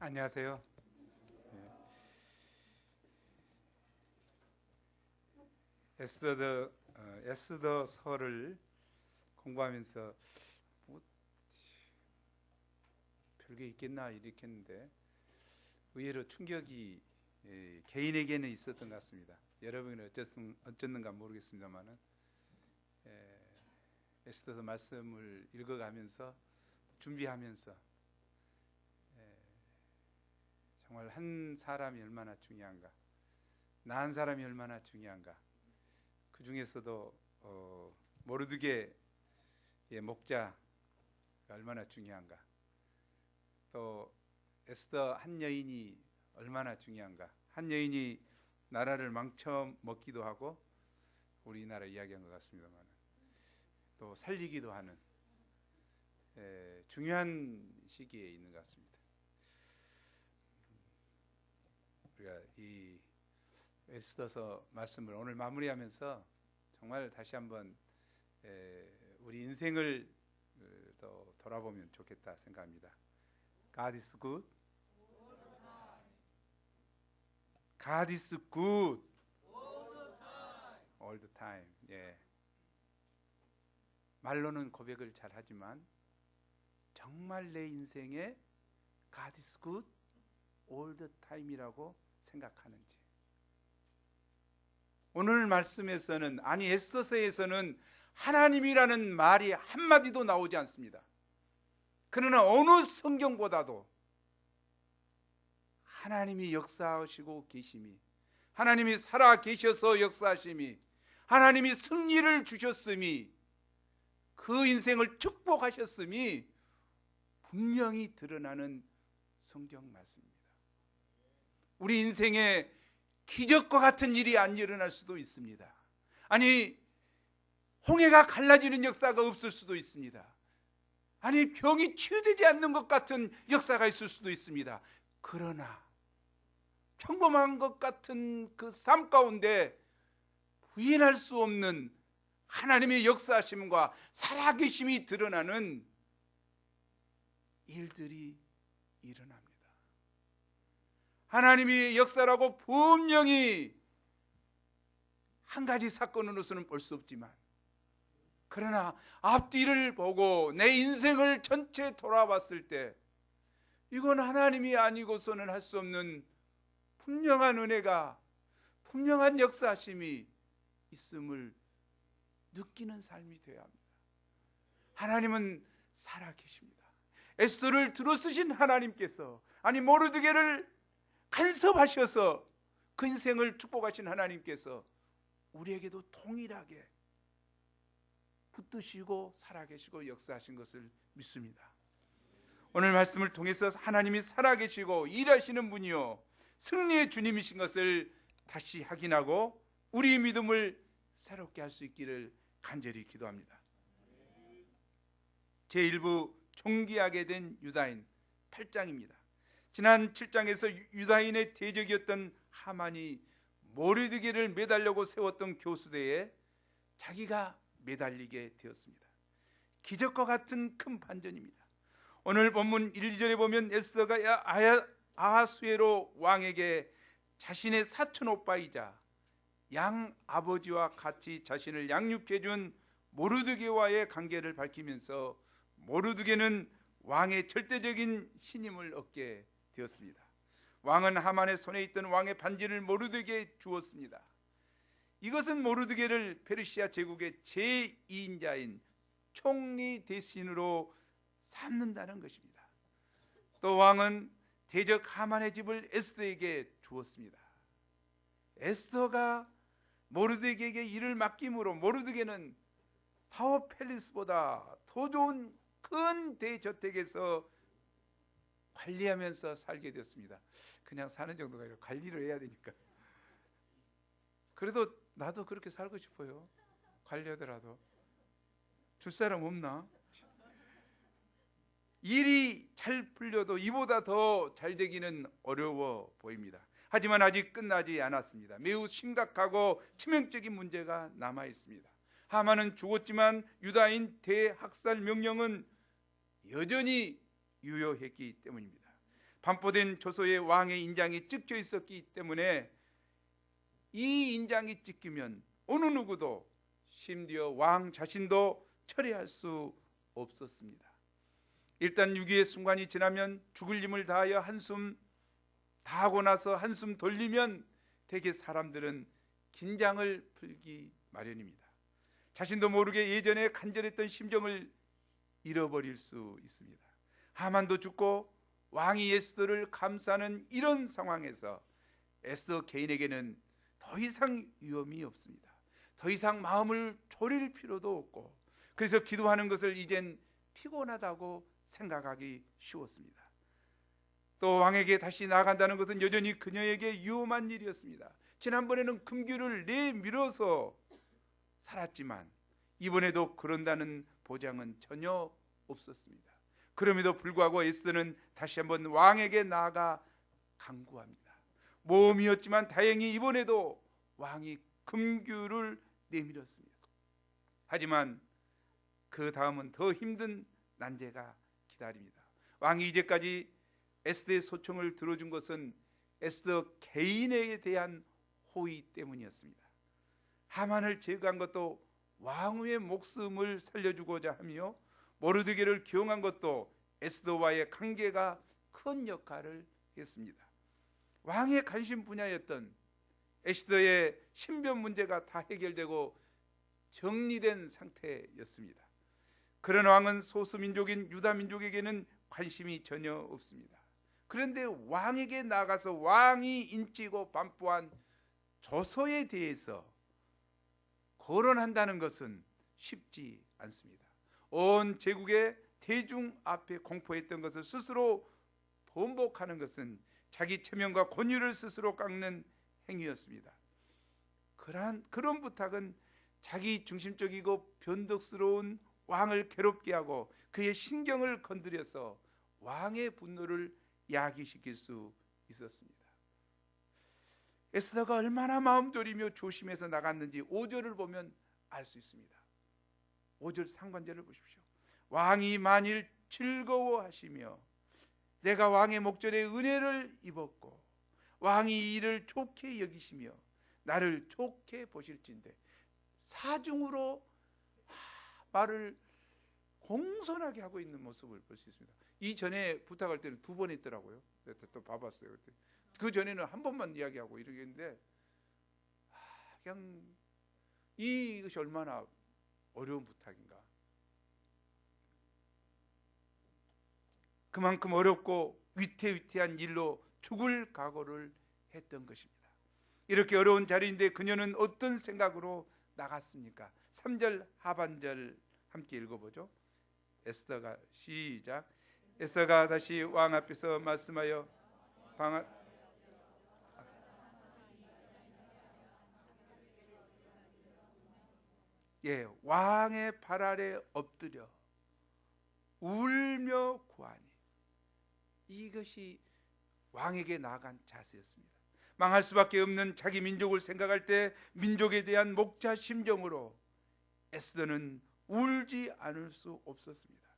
안녕하세요. 에스더서를 공부하면서 뭐 별게 있겠나 이렇게 했는데 의외로 충격이 개인에게는 있었던 것 같습니다. 여러분은 어쨌는가 모르겠습니다만은 에스더서 말씀을 읽어가면서 준비하면서 정말 한 사람이 얼마나 중요한가, 나 한 사람이 얼마나 중요한가, 그 중에서도 모르드게의 목자가 얼마나 중요한가, 또 에스더 한 여인이 얼마나 중요한가, 한 여인이 나라를 망쳐먹기도 하고 우리나라 이야기한 것 같습니다만 또 살리기도 하는 중요한 시기에 있는 것 같습니다. 우리가 이 에스더서 말씀을 오늘 마무리하면서 정말 다시 한번 우리 인생을 또 돌아보면 좋겠다 생각합니다. God is good. God is good. All the time. 예. 말로는 고백을 잘 하지만 정말 내 인생에 God is good all the time이라고 생각하는지. 오늘 말씀에서는, 아니 에스더서에서는 하나님이라는 말이 한마디도 나오지 않습니다. 그러나 어느 성경보다도 하나님이 역사하시고 계심이, 하나님이 살아 계셔서 역사하심이, 하나님이 승리를 주셨음이, 그 인생을 축복하셨음이 분명히 드러나는 성경 말씀입니다. 우리 인생에 기적과 같은 일이 안 일어날 수도 있습니다. 아니 홍해가 갈라지는 역사가 없을 수도 있습니다. 아니 병이 치유되지 않는 것 같은 역사가 있을 수도 있습니다. 그러나 평범한 것 같은 그 삶 가운데 부인할 수 없는 하나님의 역사하심과 살아계심이 드러나는 일들이 일어납니다. 하나님이 역사라고 분명히 한 가지 사건으로서는 볼 수 없지만, 그러나 앞뒤를 보고 내 인생을 전체 돌아봤을 때 이건 하나님이 아니고서는 할 수 없는 분명한 은혜가, 분명한 역사하심이 있음을 느끼는 삶이 되어야 합니다. 하나님은 살아계십니다. 에스더를 들어쓰신 하나님께서, 아니 모르드게를 간섭하셔서 그 인생을 축복하신 하나님께서 우리에게도 동일하게 붙드시고 살아계시고 역사하신 것을 믿습니다. 오늘 말씀을 통해서 하나님이 살아계시고 일하시는 분이요 승리의 주님이신 것을 다시 확인하고 우리의 믿음을 새롭게 할 수 있기를 간절히 기도합니다. 제1부 종기하게 된 유다인 8장입니다. 지난 7장에서 유다인의 대적이었던 하만이 모르드게를 매달려고 세웠던 교수대에 자기가 매달리게 되었습니다. 기적과 같은 큰 반전입니다. 오늘 본문 1, 2절에 보면 에스더가 아하수에로 왕에게 자신의 사촌 오빠이자 양 아버지와 같이 자신을 양육해 준 모르드게와의 관계를 밝히면서 모르드게는 왕의 절대적인 신임을 얻게 되었습니다. 왕은 하만의 손에 있던 왕의 반지를 모르드게에게 주었습니다. 이것은 모르드게를 페르시아 제국의 제2인자인 총리 대신으로 삼는다는 것입니다. 또 왕은 대적 하만의 집을 에스더에게 주었습니다. 에스더가 모르드게에게 일을 맡김으로 모르드게는 타워 팰리스보다 더 좋은 큰 대저택에서 관리하면서 살게 되었습니다. 그냥 사는 정도가 아니라 관리를 해야 되니까. 그래도 나도 그렇게 살고 싶어요. 관리하더라도. 줄 사람 없나? 일이 잘 풀려도 이보다 더 잘 되기는 어려워 보입니다. 하지만 아직 끝나지 않았습니다. 매우 심각하고 치명적인 문제가 남아 있습니다. 하만은 죽었지만 유다인 대학살 명령은 여전히 유효했기 때문입니다. 반포된 조소의 왕의 인장이 찍혀 있었기 때문에 이 인장이 찍히면 어느 누구도, 심지어 왕 자신도 철회할 수 없었습니다. 일단 유기의 순간이 지나면 죽을 힘을 다하여 한숨 다하고 나서 한숨 돌리면 대개 사람들은 긴장을 풀기 마련입니다. 자신도 모르게 예전에 간절했던 심정을 잃어버릴 수 있습니다. 하만도 죽고 왕이 에스더를 감싸는 이런 상황에서 에스더 개인에게는 더 이상 위험이 없습니다. 더 이상 마음을 졸일 필요도 없고, 그래서 기도하는 것을 이젠 피곤하다고 생각하기 쉬웠습니다. 또 왕에게 다시 나아간다는 것은 여전히 그녀에게 위험한 일이었습니다. 지난번에는 금규를 내밀어서 살았지만 이번에도 그런다는 보장은 전혀 없었습니다. 그럼에도 불구하고 에스더는 다시 한번 왕에게 나아가 간구합니다. 모험이었지만 다행히 이번에도 왕이 금규를 내밀었습니다. 하지만 그 다음은 더 힘든 난제가 기다립니다. 왕이 이제까지 에스더의 소청을 들어준 것은 에스더 개인에 대한 호의 때문이었습니다. 하만을 제거한 것도 왕후의 목숨을 살려주고자 하며 모르드게를 기용한 것도 에스더와의 관계가 큰 역할을 했습니다. 왕의 관심 분야였던 에스더의 신변 문제가 다 해결되고 정리된 상태였습니다. 그런 왕은 소수민족인 유다민족에게는 관심이 전혀 없습니다. 그런데 왕에게 나가서 왕이 인치고 반포한 조서에 대해서 거론한다는 것은 쉽지 않습니다. 온 제국의 대중 앞에 공포했던 것을 스스로 번복하는 것은 자기 체면과 권위를 스스로 깎는 행위였습니다. 그런 부탁은 자기 중심적이고 변덕스러운 왕을 괴롭게 하고 그의 신경을 건드려서 왕의 분노를 야기시킬 수 있었습니다. 에스더가 얼마나 마음 졸이며 조심해서 나갔는지 5절을 보면 알 수 있습니다. 5절 상반절을 보십시오. 왕이 만일 즐거워하시며 내가 왕의 목전에 은혜를 입었고 왕이 이를 좋게 여기시며 나를 좋게 보실진대. 사중으로 말을 공손하게 하고 있는 모습을 볼 수 있습니다. 이전에 부탁할 때는 2번 했더라고요. 또 봐봤어요. 그 전에는 한 번만 이야기하고 이러겠는데 그냥 이것이 얼마나 어려운 부탁인가. 그만큼 어렵고 위태위태한 일로 죽을 각오를 했던 것입니다. 이렇게 어려운 자리인데 그녀는 어떤 생각으로 나갔습니까? 3절 하반절 함께 읽어보죠. 에스더가 시작. 에스더가 다시 왕 앞에서 말씀하여 왕의 발 아래 엎드려 울며 구하니, 이것이 왕에게 나아간 자세였습니다. 망할 수밖에 없는 자기 민족을 생각할 때 민족에 대한 목자 심정으로 에스더는 울지 않을 수 없었습니다.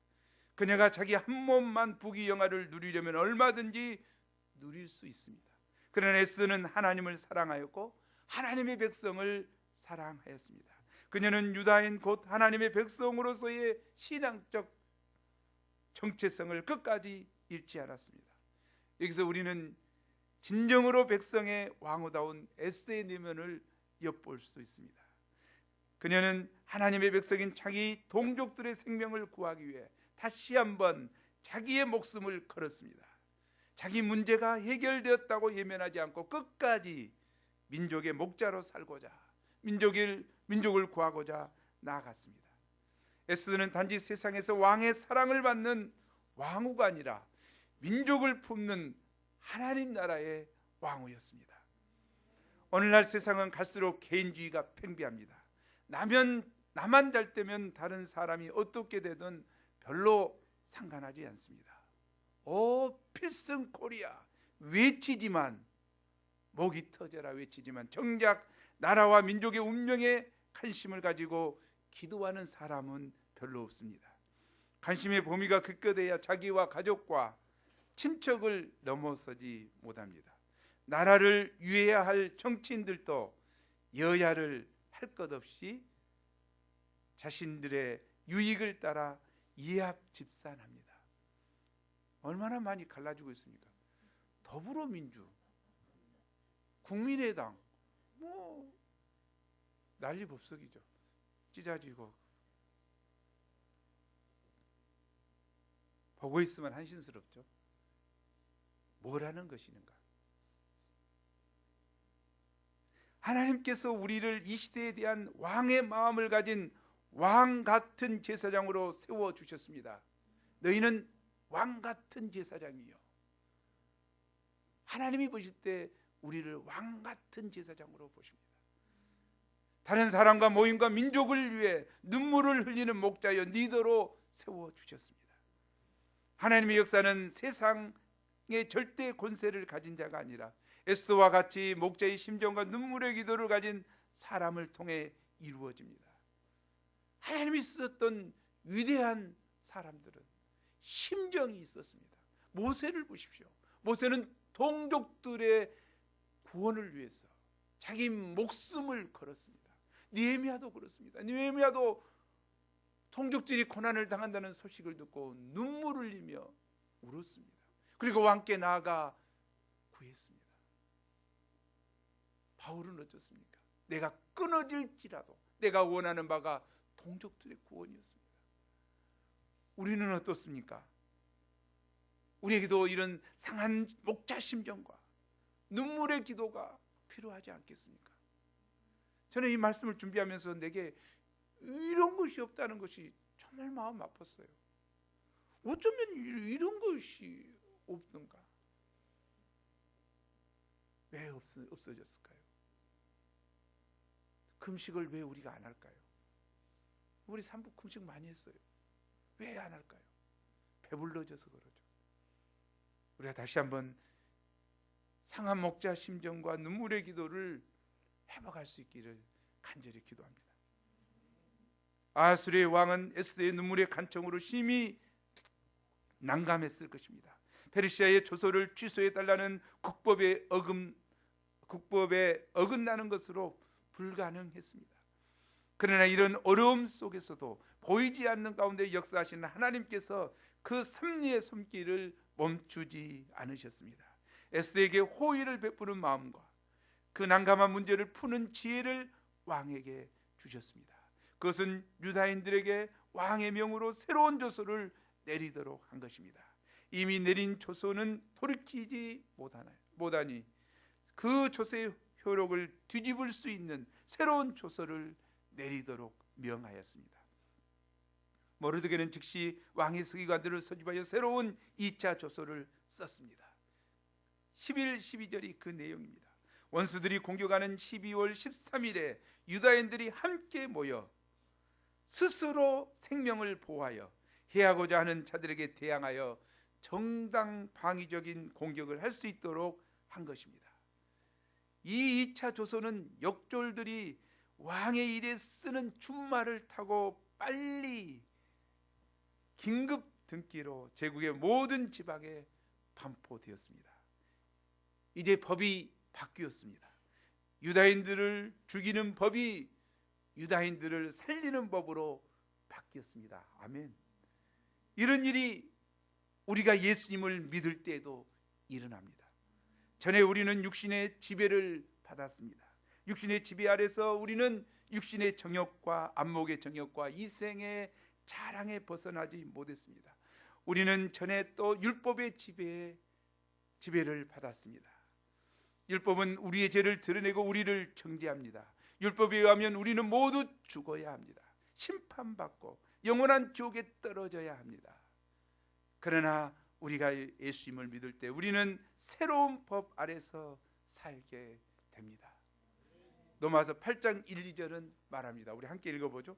그녀가 자기 한 몸만 부귀영화를 누리려면 얼마든지 누릴 수 있습니다. 그러나 에스더는 하나님을 사랑하였고 하나님의 백성을 사랑하였습니다. 그녀는 유다인 곧 하나님의 백성으로서의 신앙적 정체성을 끝까지 잃지 않았습니다. 여기서 우리는 진정으로 백성의 왕후다운 에스더의 내면을 엿볼 수 있습니다. 그녀는 하나님의 백성인 자기 동족들의 생명을 구하기 위해 다시 한번 자기의 목숨을 걸었습니다. 자기 문제가 해결되었다고 예면하지 않고 끝까지 민족의 목자로 살고자, 민족을 구하고자 나아갔습니다. 에스더는 단지 세상에서 왕의 사랑을 받는 왕후가 아니라 민족을 품는 하나님 나라의 왕후였습니다. 오늘날 세상은 갈수록 개인주의가 팽배합니다. 나만 잘 되면 다른 사람이 어떻게 되든 별로 상관하지 않습니다. 필승 코리아 외치지만, 목이 터져라 외치지만 정작 나라와 민족의 운명에 관심을 가지고 기도하는 사람은 별로 없습니다. 관심의 범위가 극거돼야 자기와 가족과 친척을 넘어서지 못합니다. 나라를 위해야 할 정치인들도 여야를 할 것 없이 자신들의 유익을 따라 이합집산합니다. 얼마나 많이 갈라지고 있습니까? 더불어민주, 국민의당, 뭐 난리법석이죠. 찢어지고 보고 있으면 한심스럽죠. 뭘 하는 것이는가? 하나님께서 우리를 이 시대에 대한 왕의 마음을 가진 왕 같은 제사장으로 세워주셨습니다. 너희는 왕 같은 제사장이요. 하나님이 보실 때 우리를 왕 같은 제사장으로 보십니다. 다른 사람과 모임과 민족을 위해 눈물을 흘리는 목자여 리더로 세워주셨습니다. 하나님의 역사는 세상의 절대 권세를 가진 자가 아니라 에스더와 같이 목자의 심정과 눈물의 기도를 가진 사람을 통해 이루어집니다. 하나님이 쓰셨던 위대한 사람들은 심정이 있었습니다. 모세를 보십시오. 모세는 동족들의 구원을 위해서 자기 목숨을 걸었습니다. 느헤미야도 그렇습니다. 느헤미야도 동족들이 고난을 당한다는 소식을 듣고 눈물을 흘리며 울었습니다. 그리고 왕께 나아가 구했습니다. 바울은 어떻습니까? 내가 끊어질지라도 내가 원하는 바가 동족들의 구원이었습니다. 우리는 어떻습니까? 우리에게도 이런 상한 목자 심정과 눈물의 기도가 필요하지 않겠습니까? 저는 이 말씀을 준비하면서 내게 이런 것이 없다는 것이 정말 마음 아팠어요. 어쩌면 이런 것이 없는가? 왜 없어졌을까요? 금식을 왜 우리가 안 할까요? 우리 삼복 금식 많이 했어요. 왜 안 할까요? 배불러져서 그러죠. 우리가 다시 한번 상한 목자 심정과 눈물의 기도를 회복할 수 있기를 간절히 기도합니다. 아수르의 왕은 에스더의 눈물의 간청으로 심히 난감했을 것입니다. 페르시아의 조서를 취소해달라는 국법에 어긋나는 것으로 불가능했습니다. 그러나 이런 어려움 속에서도 보이지 않는 가운데 역사하시는 하나님께서 그 섭리의 손길을 멈추지 않으셨습니다. 에스더에게 호의를 베푸는 마음과 그 난감한 문제를 푸는 지혜를 왕에게 주셨습니다. 그것은 유다인들에게 왕의 명으로 새로운 조서를 내리도록 한 것입니다. 이미 내린 조서는 돌이키지 못하니 그 조서의 효력을 뒤집을 수 있는 새로운 조서를 내리도록 명하였습니다. 모르드게는 즉시 왕의 서기관들을 소집하여 새로운 2차 조서를 썼습니다. 11, 12절이 그 내용입니다. 원수들이 공격하는 12월 13일에 유다인들이 함께 모여 스스로 생명을 보호하여 해하고자 하는 자들에게 대항하여 정당방위적인 공격을 할 수 있도록 한 것입니다. 이 2차 조서는 역졸들이 왕의 일에 쓰는 준말을 타고 빨리 긴급 등기로 제국의 모든 지방에 반포되었습니다. 이제 법이 바뀌었습니다. 유다인들을 죽이는 법이 유다인들을 살리는 법으로 바뀌었습니다. 아멘. 이런 일이 우리가 예수님을 믿을 때에도 일어납니다. 전에 우리는 육신의 지배를 받았습니다. 육신의 지배 아래서 우리는 육신의 정욕과 안목의 정욕과 이생의 자랑에 벗어나지 못했습니다. 우리는 전에 또 율법의 지배를 받았습니다. 율법은 우리의 죄를 드러내고 우리를 정죄합니다. 율법에 의하면 우리는 모두 죽어야 합니다. 심판받고 영원한 지옥에 떨어져야 합니다. 그러나 우리가 예수님을 믿을 때 우리는 새로운 법 아래서 살게 됩니다. 로마서 8장 1, 2절은 말합니다. 우리 함께 읽어보죠.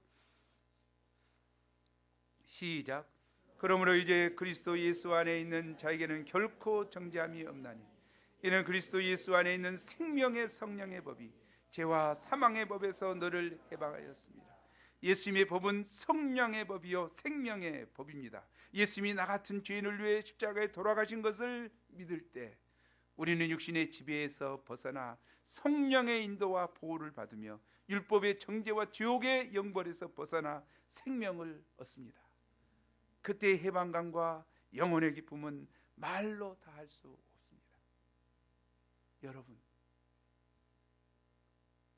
시작. 그러므로 이제 그리스도 예수 안에 있는 자에게는 결코 정죄함이 없나니 이는 그리스도 예수 안에 있는 생명의 성령의 법이 죄와 사망의 법에서 너를 해방하였습니다. 예수님의 법은 성령의 법이요 생명의 법입니다. 예수님이 나 같은 죄인을 위해 십자가에 돌아가신 것을 믿을 때 우리는 육신의 지배에서 벗어나 성령의 인도와 보호를 받으며 율법의 정죄와 지옥의 영벌에서 벗어나 생명을 얻습니다. 그때의 해방감과 영혼의 기쁨은 말로 다 할 수 없습니다. 여러분,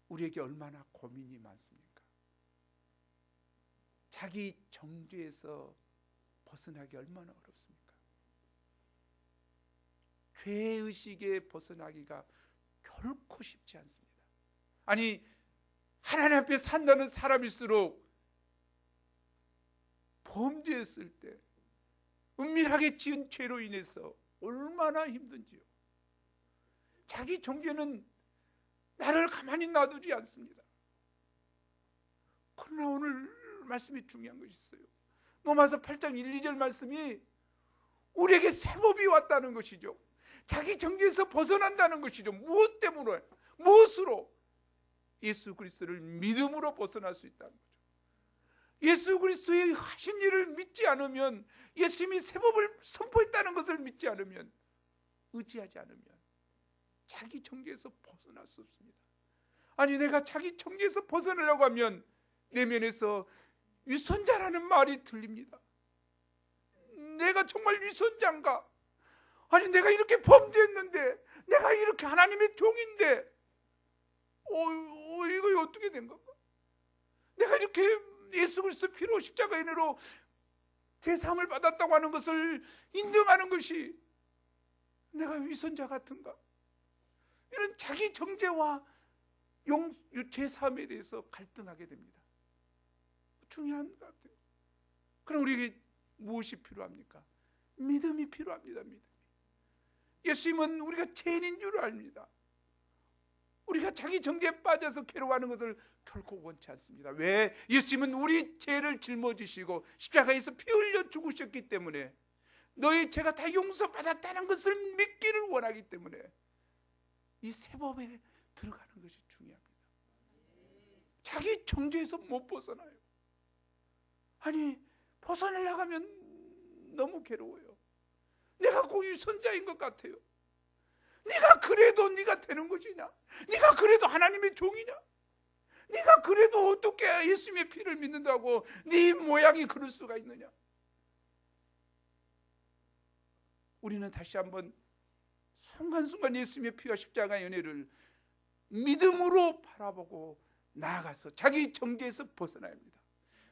우리에게 얼마나 고민이 많습니까? 자기 정죄에서 벗어나기 얼마나 어렵습니까? 죄의식에 벗어나기가 결코 쉽지 않습니다. 아니, 하나님 앞에 산다는 사람일수록 범죄했을 때 은밀하게 지은 죄로 인해서 얼마나 힘든지요. 자기 정죄는 나를 가만히 놔두지 않습니다. 그러나 오늘 말씀이 중요한 것이 있어요. 로마서 8장 1, 2절 말씀이 우리에게 새 법이 왔다는 것이죠. 자기 정죄에서 벗어난다는 것이죠. 무엇 때문에? 무엇으로? 예수 그리스도를 믿음으로 벗어날 수 있다는 거죠. 예수 그리스도의 하신 일을 믿지 않으면, 예수님이 새 법을 선포했다는 것을 믿지 않으면, 의지하지 않으면 자기 정죄에서 벗어날 수 없습니다. 아니, 내가 자기 정죄에서 벗어나려고 하면 내면에서 위선자라는 말이 들립니다. 내가 정말 위선자인가? 아니, 내가 이렇게 범죄했는데, 내가 이렇게 하나님의 종인데, 이거 어떻게 된 건가? 내가 이렇게 예수 그리스도 피로 십자가의 은혜로 제사함을 받았다고 하는 것을 인정하는 것이 내가 위선자 같은가? 이런 자기 정죄와 제사함에 대해서 갈등하게 됩니다. 중요한 것 같아요. 그럼 우리에게 무엇이 필요합니까? 믿음이 필요합니다. 믿음이. 예수님은 우리가 죄인인 줄 압니다. 우리가 자기 정죄에 빠져서 괴로워하는 것을 결코 원치 않습니다. 왜? 예수님은 우리 죄를 짊어지시고 십자가에서 피 흘려 죽으셨기 때문에, 너의 죄가 다 용서받았다는 것을 믿기를 원하기 때문에 이 새 법에 들어가는 것이 중요합니다. 자기 정죄에서 못 벗어나요. 아니, 벗어나려고 하면 너무 괴로워요. 내가 꼭 유선자인 것 같아요. 네가 그래도 네가 되는 것이냐? 네가 그래도 하나님의 종이냐? 네가 그래도 어떻게 예수님의 피를 믿는다고 네 모양이 그럴 수가 있느냐? 우리는 다시 한번 순간순간 예수님의 피와 십자가의 은혜를 믿음으로 바라보고 나아가서 자기 정죄에서 벗어나야 합니다.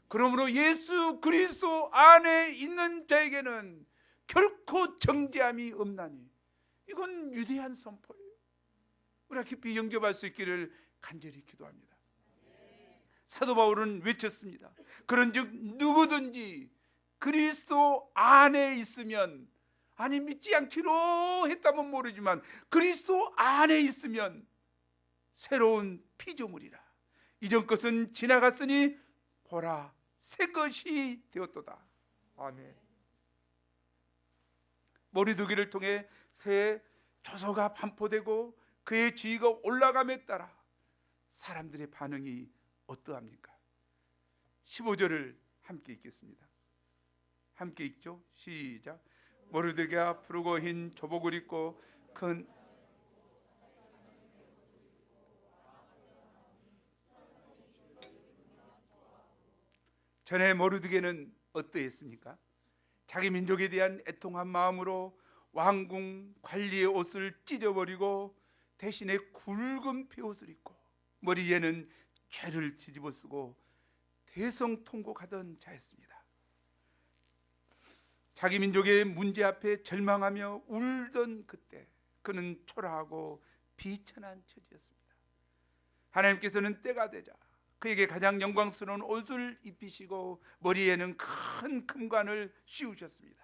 그러므로 예수 그리스도 안에 있는 자에게는 결코 정죄함이 없나니, 이건 위대한 선포예요. 우리가 깊이 영접할 수 있기를 간절히 기도합니다. 사도 바울은 외쳤습니다. 그런즉 누구든지 그리스도 안에 있으면, 아니 믿지 않기로 했다면 모르지만 그리스도 안에 있으면 새로운 피조물이라. 이전 것은 지나갔으니 보라 새 것이 되었도다. 아멘. 머리두기를 통해 새 조서가 반포되고 그의 지위가 올라감에 따라 사람들의 반응이 어떠합니까? 15절을 함께 읽겠습니다. 함께 읽죠. 시작. 머리두기가 푸르고 흰 조복을 입고 큰 전에 머리두기는 어떠했습니까? 자기 민족에 대한 애통한 마음으로 왕궁 관리의 옷을 찢어버리고 대신에 굵은 베옷을 입고 머리에는 죄를 뒤집어 쓰고 대성통곡하던 자였습니다. 자기 민족의 문제 앞에 절망하며 울던 그때 그는 초라하고 비천한 처지였습니다. 하나님께서는 때가 되자 그에게 가장 영광스러운 옷을 입히시고 머리에는 큰 금관을 씌우셨습니다.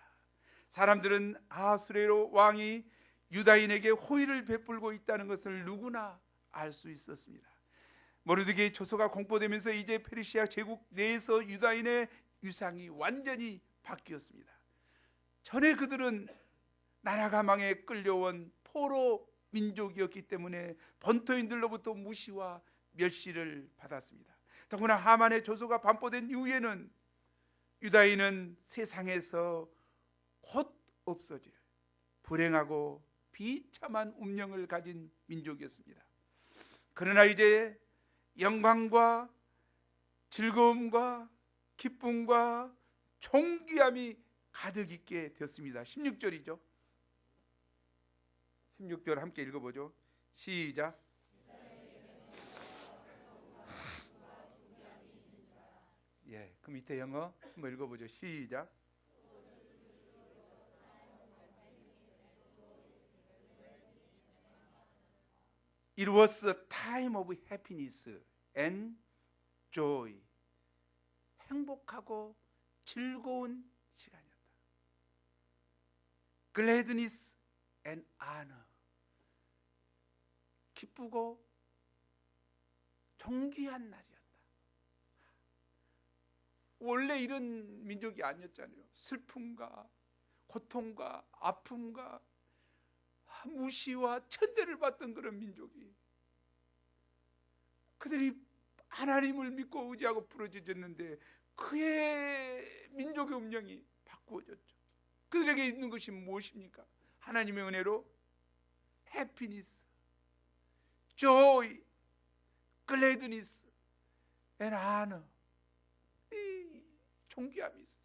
사람들은 아수레로 왕이 유다인에게 호의를 베풀고 있다는 것을 누구나 알 수 있었습니다. 머르드게의 조서가 공포되면서 이제 페르시아 제국 내에서 유다인의 위상이 완전히 바뀌었습니다. 전에 그들은 나라가 망해 끌려온 포로 민족이었기 때문에 본토인들로부터 무시와 멸시를 받았습니다. 더구나 하만의 조소가 반포된 이후에는 유다인은 세상에서 곧 없어질 불행하고 비참한 운명을 가진 민족이었습니다. 그러나 이제 영광과 즐거움과 기쁨과 존귀함이 가득 있게 되었습니다. 16절이죠. 16절 함께 읽어보죠. 시작. 예, 그 밑에 영어 한번 읽어보죠. 시작. It was a time of happiness and joy. 행복하고 즐거운 시간이었다. Gladness and honor. 기쁘고 존귀한 날이었다. 원래 이런 민족이 아니었잖아요. 슬픔과 고통과 아픔과 무시와 천대를 받던 그런 민족이, 그들이 하나님을 믿고 의지하고 부르짖었는데 그의 민족의 운명이 바꾸어졌죠. 그들에게 있는 것이 무엇입니까? 하나님의 은혜로 해피니스, joy, gladness and honor, 이 존귀함이 있었어요.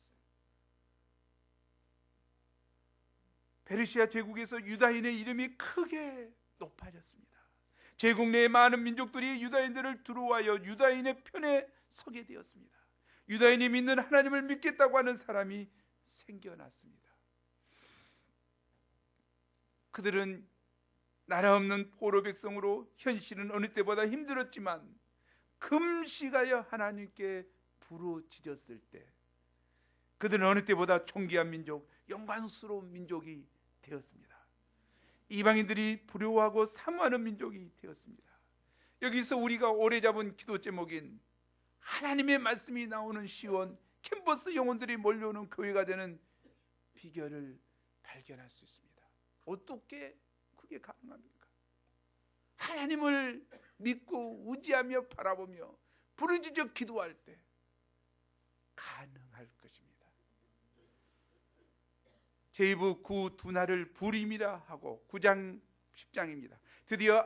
페르시아 제국에서 유다인의 이름이 크게 높아졌습니다. 제국 내의 많은 민족들이 유다인들을 두려워하여 유다인의 편에 서게 되었습니다. 유다인이 믿는 하나님을 믿겠다고 하는 사람이 생겨났습니다. 그들은 나라 없는 포로 백성으로 현실은 어느 때보다 힘들었지만 금식하여 하나님께 부르짖었을 때 그들은 어느 때보다 존귀한 민족, 영광스러운 민족이 되었습니다. 이방인들이 부러워하고 사모하는 민족이 되었습니다. 여기서 우리가 오래 잡은 기도 제목인 하나님의 말씀이 나오는 시온 캠퍼스 영혼들이 몰려오는 교회가 되는 비결을 발견할 수 있습니다. 어떻게 그게 가능합니까? 하나님을 믿고 의지하며 바라보며 부르짖어 기도할 때 가능할 것입니다. 제이브 구 두날을 불임이라 하고 9장 10장입니다. 드디어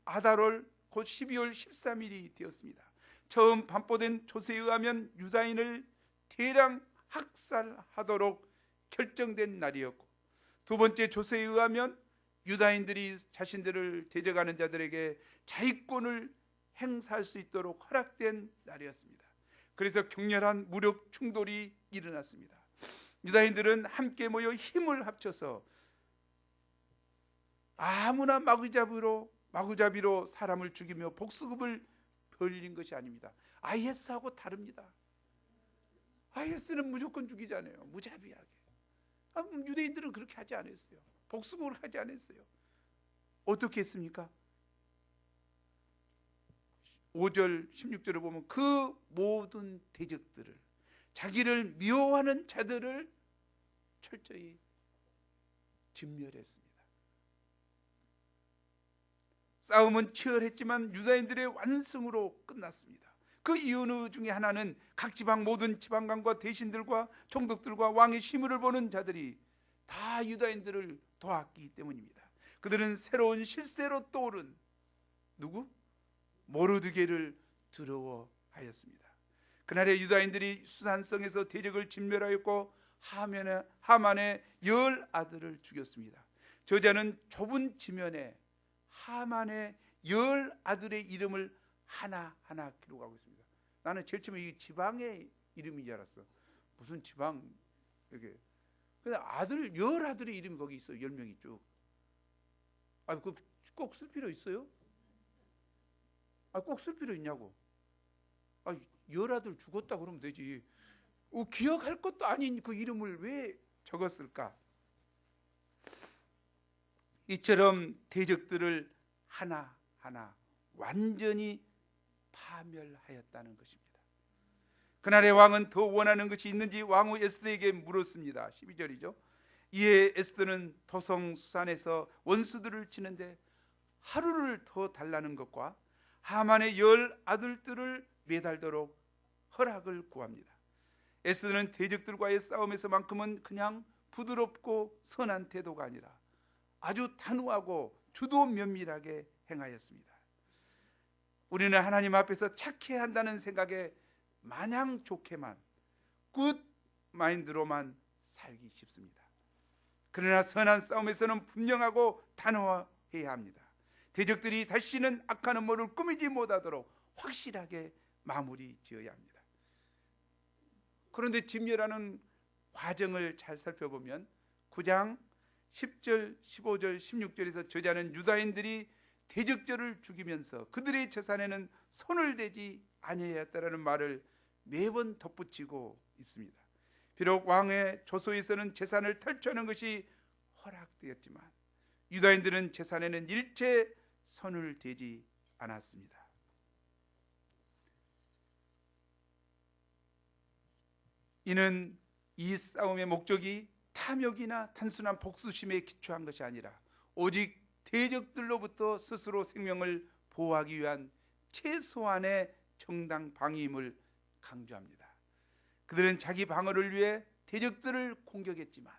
아달월 곧 12월 13일이 되었습니다. 처음 반포된 조세에 의하면 유다인을 대량 학살하도록 결정된 날이었고, 두 번째 조세에 의하면 유다인들이 자신들을 대적하는 자들에게 자위권을 행사할 수 있도록 허락된 날이었습니다. 그래서 격렬한 무력 충돌이 일어났습니다. 유다인들은 함께 모여 힘을 합쳐서 아무나 마구잡이로 사람을 죽이며 복수급을 벌린 것이 아닙니다. IS하고 다릅니다. IS는 무조건 죽이잖아요. 무자비하게. 유대인들은 그렇게 하지 않았어요. 복수급을 하지 않았어요. 어떻게 했습니까? 5절 16절을 보면 그 모든 대적들을, 자기를 미워하는 자들을 철저히 진멸했습니다. 싸움은 치열했지만 유다인들의 완승으로 끝났습니다. 그 이유 중에 하나는 각 지방 모든 지방관과 대신들과 총독들과 왕의 시무를 보는 자들이 다 유다인들을 도왔기 때문입니다. 그들은 새로운 실세로 떠오른 누구? 모르드게를 두려워하였습니다. 그날에 유다인들이 수산성에서 대적을 진멸하였고 하만의 10 아들을 죽였습니다. 저자는 좁은 지면에 하만의 10 아들의 이름을 하나하나 기록하고 있습니다. 나는 제일 처음에 이 지방의 이름인 줄 알았어. 무슨 지방 이렇게. 근데 10 아들의 이름이 거기 있어요. 10명이 쭉. 그 꼭 쓸 필요 있어요? 꼭 쓸 필요 있냐고. 10 아들 죽었다 그러면 되지. 기억할 것도 아닌 그 이름을 왜 적었을까? 이처럼 대적들을 하나하나 완전히 파멸하였다는 것입니다. 그날의 왕은 더 원하는 것이 있는지 왕후 에스더에게 물었습니다. 12절이죠. 이에 에스더는 도성 수산에서 원수들을 치는데 하루를 더 달라는 것과 하만의 10 아들들을 매달도록 허락을 구합니다. 에스더는 대적들과의 싸움에서만큼은 그냥 부드럽고 선한 태도가 아니라 아주 단호하고 주도 면밀하게 행하였습니다. 우리는 하나님 앞에서 착해야 한다는 생각에 마냥 좋게만, 굿 마인드로만 살기 쉽습니다. 그러나 선한 싸움에서는 분명하고 단호해야 합니다. 대적들이 다시는 악한 음모를 꾸미지 못하도록 확실하게 마무리 지어야 합니다. 그런데 진멸하는 과정을 잘 살펴보면 9장 10절, 15절, 16절에서 저자는 유다인들이 대적자를 죽이면서 그들의 재산에는 손을 대지 아니해야 했다라는 말을 매번 덧붙이고 있습니다. 비록 왕의 조소에서는 재산을 탈취하는 것이 허락되었지만 유다인들은 재산에는 일체 손을 대지 않았습니다. 이는 이 싸움의 목적이 탐욕이나 단순한 복수심에 기초한 것이 아니라 오직 대적들로부터 스스로 생명을 보호하기 위한 최소한의 정당 방위임을 강조합니다. 그들은 자기 방어를 위해 대적들을 공격했지만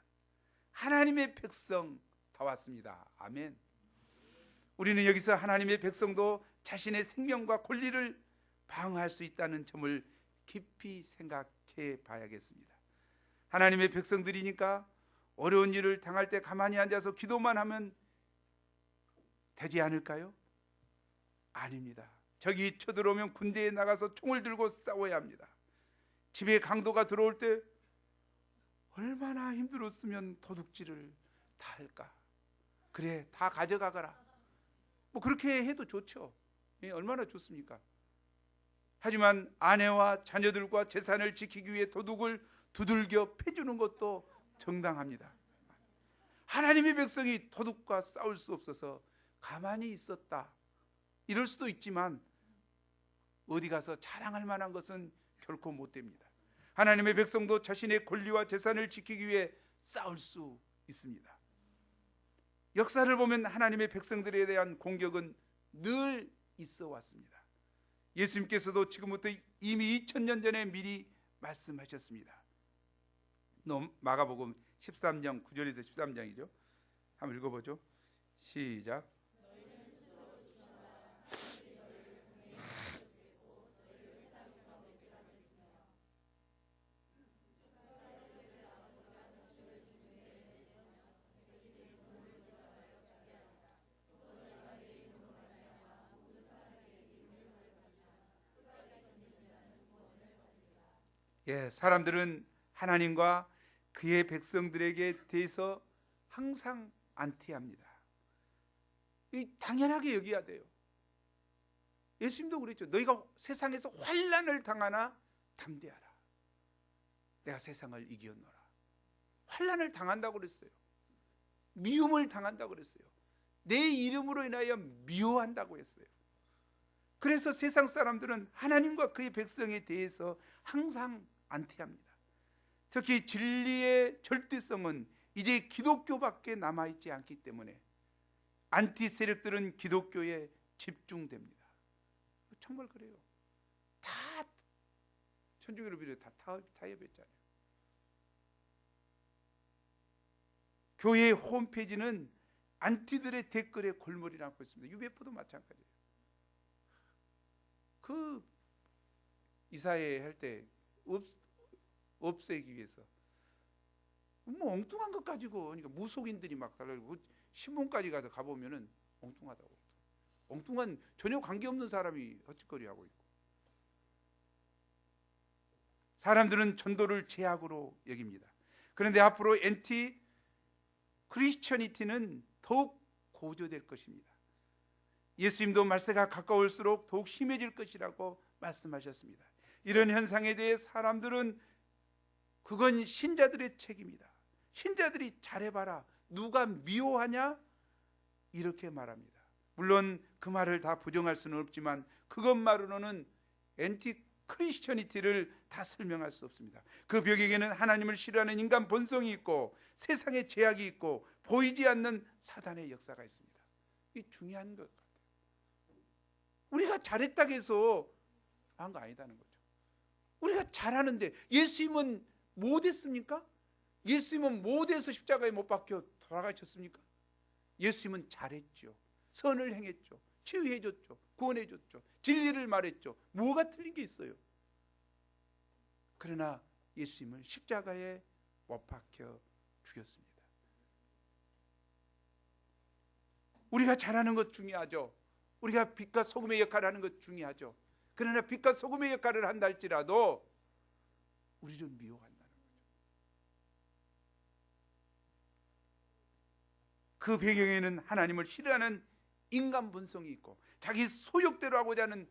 하나님의 백성 다 왔습니다. 아멘. 우리는 여기서 하나님의 백성도 자신의 생명과 권리를 방어할 수 있다는 점을 깊이 생각해 봐야겠습니다. 하나님의 백성들이니까 어려운 일을 당할 때 가만히 앉아서 기도만 하면 되지 않을까요? 아닙니다. 적이 쳐들어오면 군대에 나가서 총을 들고 싸워야 합니다. 집에 강도가 들어올 때 얼마나 힘들었으면 도둑질을 다 할까? 그래, 다 가져가거라. 뭐 그렇게 해도 좋죠. 얼마나 좋습니까? 하지만 아내와 자녀들과 재산을 지키기 위해 도둑을 두들겨 패주는 것도 정당합니다. 하나님의 백성이 도둑과 싸울 수 없어서 가만히 있었다, 이럴 수도 있지만 어디 가서 자랑할 만한 것은 결코 못 됩니다. 하나님의 백성도 자신의 권리와 재산을 지키기 위해 싸울 수 있습니다. 역사를 보면 하나님의 백성들에 대한 공격은 늘 있어 왔습니다. 예수님께서도 지금부터 이미 2000년 전에 미리 말씀하셨습니다. 마가복음 13장 9절에서 13장이죠. 한번 읽어보죠. 시작. 사람들은 하나님과 그의 백성들에게 대해서 항상 안티합니다. 당연하게 여겨야 돼요. 예수님도 그랬죠. 너희가 세상에서 환난을 당하나 담대하라. 내가 세상을 이겼노라. 환난을 당한다고 그랬어요. 미움을 당한다고 그랬어요. 내 이름으로 인하여 미워한다고 했어요. 그래서 세상 사람들은 하나님과 그의 백성에 대해서 항상 안티합니다. 특히 진리의 절대성은 이제 기독교밖에 남아있지 않기 때문에 안티 세력들은 기독교에 집중됩니다. 정말 그래요. 다 천주교를 비롯해 다 타협했잖아요. 교회의 홈페이지는 안티들의 댓글에 골머리를 앓고 있습니다. 유배포도 마찬가지예요. 그 이사회 할 때 없애기 위해서 뭐 엉뚱한 것 가지고, 그러니까 무속인들이 막 달라고 신문까지 가서 가보면은 엉뚱하다고, 엉뚱한 전혀 관계없는 사람이 헛짓거리하고 있고, 사람들은 전도를 제약으로 여깁니다. 그런데 앞으로 엔티 크리스천이티는 더욱 고조될 것입니다. 예수님도 말세가 가까울수록 더욱 심해질 것이라고 말씀하셨습니다. 이런 현상에 대해 사람들은 그건 신자들의 책임이다, 신자들이 잘해봐라, 누가 미워하냐, 이렇게 말합니다. 물론 그 말을 다 부정할 수는 없지만 그것만으로는 엔티 크리스천이티를 다 설명할 수 없습니다. 그 벽에게는 하나님을 싫어하는 인간 본성이 있고 세상의 제약이 있고 보이지 않는 사단의 역사가 있습니다. 이게 중요한 것 같아요. 우리가 잘했다고 해서 한 거 아니다는 거죠. 우리가 잘하는데 예수님은 못했습니까? 예수님은 못해서 십자가에 못 박혀 돌아가셨습니까? 예수님은 잘했죠. 선을 행했죠. 치유해줬죠. 구원해줬죠. 진리를 말했죠. 뭐가 틀린 게 있어요? 그러나 예수님을 십자가에 못 박혀 죽였습니다. 우리가 잘하는 것 중요하죠. 우리가 빛과 소금의 역할을 하는 것 중요하죠. 그러나 빛과 소금의 역할을 한다 할지라도 우리를 미워한다는 거죠. 그 배경에는 하나님을 싫어하는 인간 본성이 있고 자기 소욕대로 하고자 하는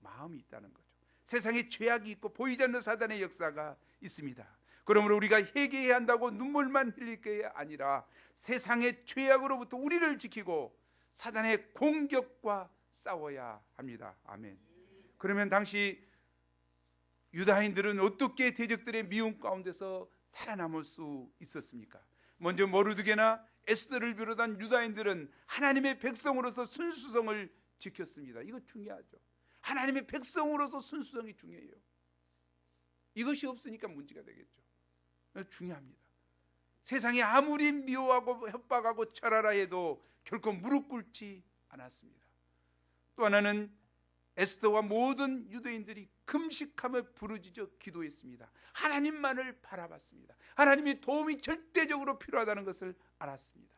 마음이 있다는 거죠. 세상에 죄악이 있고 보이지 않는 사단의 역사가 있습니다. 그러므로 우리가 회개해야 한다고 눈물만 흘릴 게 아니라 세상의 죄악으로부터 우리를 지키고 사단의 공격과 싸워야 합니다. 아멘. 그러면 당시 유다인들은 어떻게 대적들의 미움 가운데서 살아남을 수 있었습니까? 먼저 모르드게나 에스더를 비롯한 유다인들은 하나님의 백성으로서 순수성을 지켰습니다. 이거 중요하죠. 하나님의 백성으로서 순수성이 중요해요. 이것이 없으니까 문제가 되겠죠. 중요합니다. 세상이 아무리 미워하고 협박하고 철하라 해도 결코 무릎 꿇지 않았습니다. 또 하나는 에스더와 모든 유대인들이 금식하며 부르짖어 기도했습니다. 하나님만을 바라봤습니다. 하나님의 도움이 절대적으로 필요하다는 것을 알았습니다.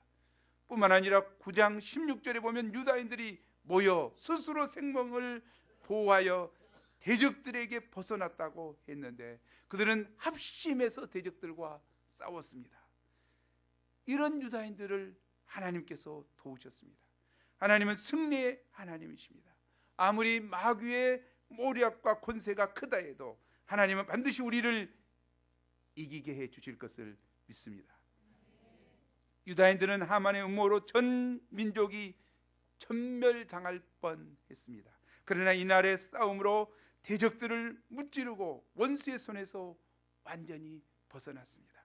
뿐만 아니라 9장 16절에 보면 유다인들이 모여 스스로 생명을 보호하여 대적들에게 벗어났다고 했는데 그들은 합심해서 대적들과 싸웠습니다. 이런 유다인들을 하나님께서 도우셨습니다. 하나님은 승리의 하나님이십니다. 아무리 마귀의 모략과 권세가 크다 해도 하나님은 반드시 우리를 이기게 해 주실 것을 믿습니다. 유다인들은 하만의 음모로 전 민족이 전멸당할 뻔했습니다. 그러나 이날의 싸움으로 대적들을 무찌르고 원수의 손에서 완전히 벗어났습니다.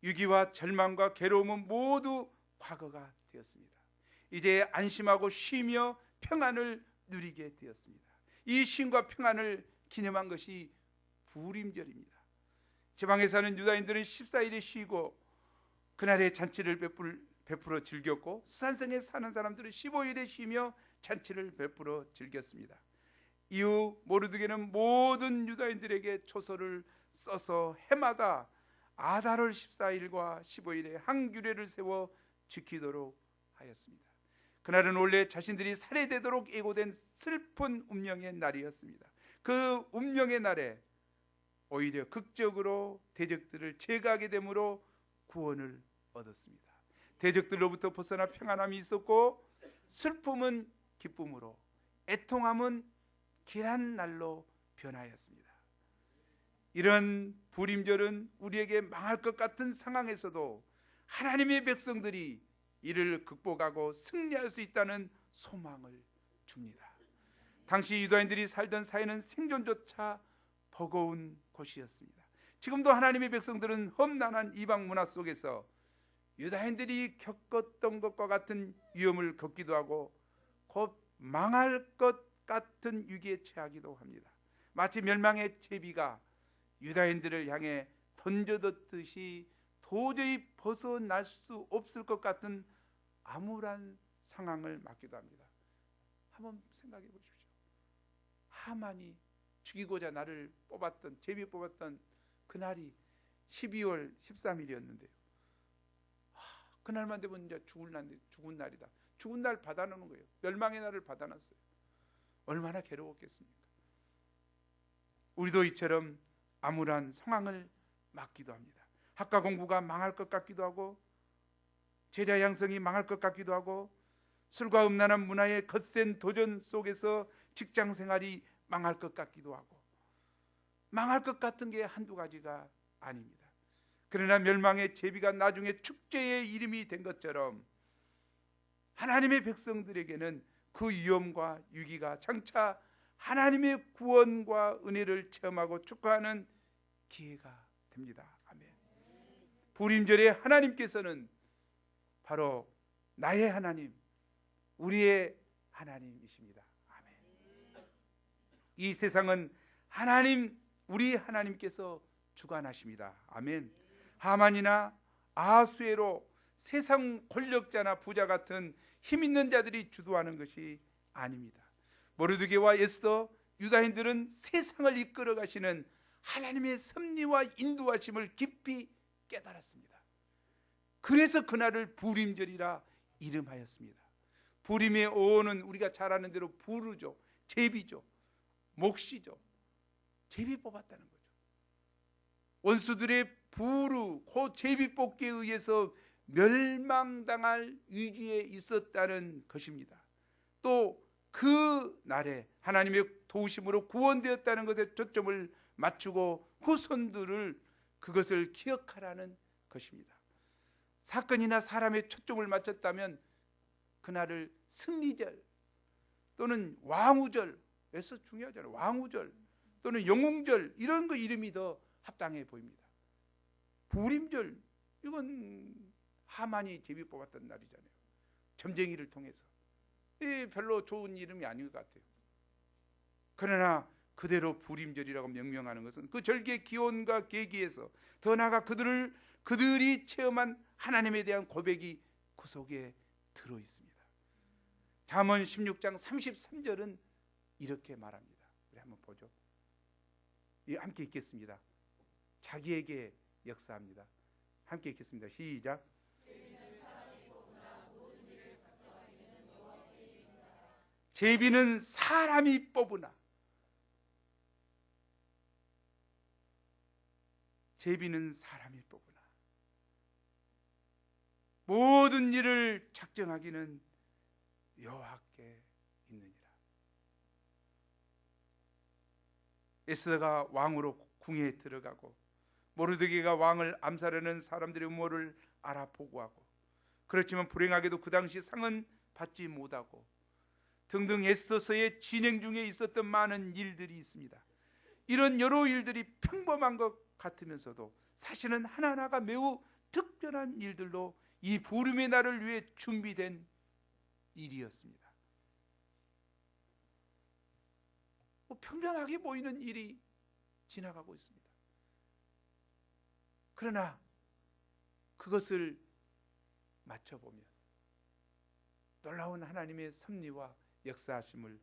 위기와 절망과 괴로움은 모두 과거가 되었습니다. 이제 안심하고 쉬며 평안을 누리게 되었습니다. 이 쉼과 평안을 기념한 것이 부림절입니다. 지방에 사는 유다인들은 14일에 쉬고 그날의 잔치를 베풀어 즐겼고 수산성에 사는 사람들은 15일에 쉬며 잔치를 베풀어 즐겼습니다. 이후 모르드게는 모든 유다인들에게 초서를 써서 해마다 아달월 14일과 15일에 한 규례를 세워 지키도록 하였습니다. 그날은 원래 자신들이 살해되도록 예고된 슬픈 운명의 날이었습니다. 그 운명의 날에 오히려 극적으로 대적들을 제거하게 되므로 구원을 얻었습니다. 대적들로부터 벗어나 평안함이 있었고 슬픔은 기쁨으로 애통함은 길한 날로 변하였습니다. 이런 부림절은 우리에게 망할 것 같은 상황에서도 하나님의 백성들이 이를 극복하고 승리할 수 있다는 소망을 줍니다. 당시 유다인들이 살던 사회는 생존조차 버거운 곳이었습니다. 지금도 하나님의 백성들은 험난한 이방 문화 속에서 유다인들이 겪었던 것과 같은 위험을 겪기도 하고 곧 망할 것 같은 위기에 처하기도 합니다. 마치 멸망의 제비가 유다인들을 향해 던져뒀듯이 도저히 벗어날 수 없을 것 같은 암울한 상황을 맞기도 합니다. 한번 생각해 보십시오. 하만이 죽이고자 나를 뽑았던, 제비 뽑았던 그날이 12월 13일이었는데요. 그날만 되면 이제 죽은 날이다. 죽은 날 받아놓는 거예요. 멸망의 날을 받아놨어요. 얼마나 괴로웠겠습니까? 우리도 이처럼 암울한 상황을 맞기도 합니다. 학과 공부가 망할 것 같기도 하고 제자 양성이 망할 것 같기도 하고 술과 음란한 문화의 거센 도전 속에서 직장 생활이 망할 것 같기도 하고 망할 것 같은 게 한두 가지가 아닙니다. 그러나 멸망의 제비가 나중에 축제의 이름이 된 것처럼 하나님의 백성들에게는 그 위험과 위기가 장차 하나님의 구원과 은혜를 체험하고 축하하는 기회가 됩니다. 아멘. 부림절에 하나님께서는 바로 나의 하나님, 우리의 하나님이십니다. 아멘. 이 세상은 우리 하나님께서 주관하십니다. 아멘. 하만이나 아하수에로 세상 권력자나 부자 같은 힘 있는 자들이 주도하는 것이 아닙니다. 모르드게와 에스더, 유다인들은 세상을 이끌어 가시는 하나님의 섭리와 인도하심을 깊이 깨달았습니다. 그래서 그날을 부림절이라 이름하였습니다. 부림의 어원은 우리가 잘 아는 대로 부르죠, 제비죠, 몫이죠. 제비 뽑았다는 거죠. 원수들의 부르, 그 제비 뽑기에 의해서 멸망당할 위기에 있었다는 것입니다. 또 그 날에 하나님의 도우심으로 구원되었다는 것에 초점을 맞추고 후손들을 그것을 기억하라는 것입니다. 사건이나 사람의 초점을 맞췄다면 그날을 승리절 또는 왕후절에서 중요하잖아요. 왕후절 또는 영웅절, 이런 거 이름이 더 합당해 보입니다. 부림절, 이건 하만이 제비 뽑았던 날이잖아요. 점쟁이를 통해서. 이 별로 좋은 이름이 아닌 것 같아요. 그러나 그대로 부림절이라고 명명하는 것은 그 절기의 기온과 계기에서 더 나아가 그들이 체험한 하나님에 대한 고백이 그 속에 들어 있습니다. 잠언 16장 33절은 이렇게 말합니다. 우리 한번 보죠. 함께 읽겠습니다. 자기에게 역사합니다. 함께 읽겠습니다. 시작. 제비는 사람이 뽑으나, 제비는 사람이 뽑으나 모든 일을 작정하기는 여호와께 있느니라. 에스더가 왕으로 궁에 들어가고 모르드게가 왕을 암살하는 사람들의 음모를 알아 보고하고, 그렇지만 불행하게도 그 당시 상은 받지 못하고 등등 에스더서의 진행 중에 있었던 많은 일들이 있습니다. 이런 여러 일들이 평범한 것 같으면서도 사실은 하나하나가 매우 특별한 일들로 이 부름의 날을 위해 준비된 일이었습니다. 평범하게 보이는 일이 지나가고 있습니다. 그러나 그것을 맞춰보면 놀라운 하나님의 섭리와 역사하심을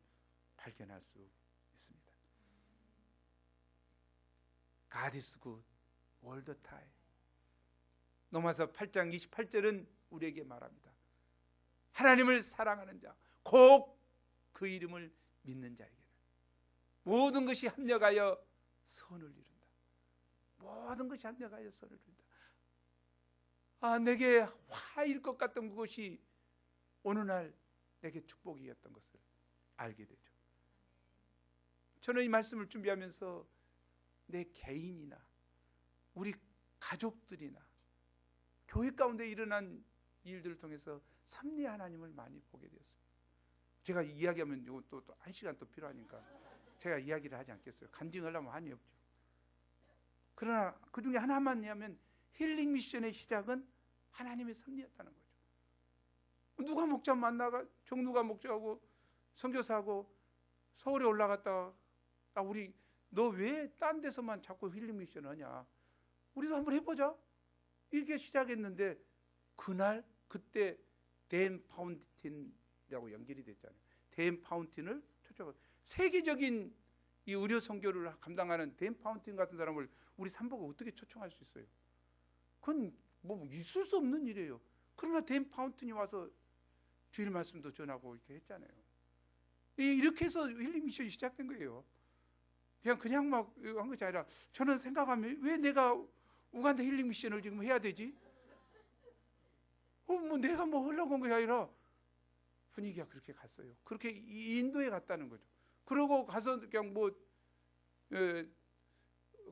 발견할 수 있습니다. God is good all the time. 로마서 8장 28절은 우리에게 말합니다. 하나님을 사랑하는 자, 곧 그 이름을 믿는 자에게는 모든 것이 합력하여 선을 이룬다. 모든 것이 합력하여 선을 이룬다. 내게 화일 것 같던 그것이 어느 날 내게 축복이었던 것을 알게 되죠. 저는 이 말씀을 준비하면서 내 개인이나 우리 가족들이나 교회 가운데 일어난 일들을 통해서 섭리 하나님을 많이 보게 되었습니다. 제가 이야기하면 이거 또 1시간 또 필요하니까 제가 이야기를 하지 않겠어요. 간증하려면 한이 없죠. 그러나 그 중에 하나만 하면 힐링 미션의 시작은 하나님의 섭리였다는 거죠. 누가 목자 만나가 정누가 목자하고 선교사하고 서울에 올라갔다가 우리 너 왜 딴 데서만 자꾸 힐링 미션 하냐, 우리도 한번 해보자, 이렇게 시작했는데 그때 댄 파운틴이라고 연결이 됐잖아요. 댄 파운틴을 초청하고 세계적인 이 의료 선교를 감당하는 댄 파운틴 같은 사람을 우리 삼보가 어떻게 초청할 수 있어요? 그건 뭐 있을 수 없는 일이에요. 그러나 댄 파운틴이 와서 주일 말씀도 전하고 이렇게 했잖아요. 이렇게 해서 힐링 미션이 시작된 거예요. 그냥 막 한 것이 아니라 저는 생각하면 왜 내가 우간다 힐링 미션을 지금 해야 되지? 뭐 내가 뭐 하려고 한 것이 아니라 분위기가 그렇게 갔어요. 그렇게 인도에 갔다는 거죠. 그러고 가서 그냥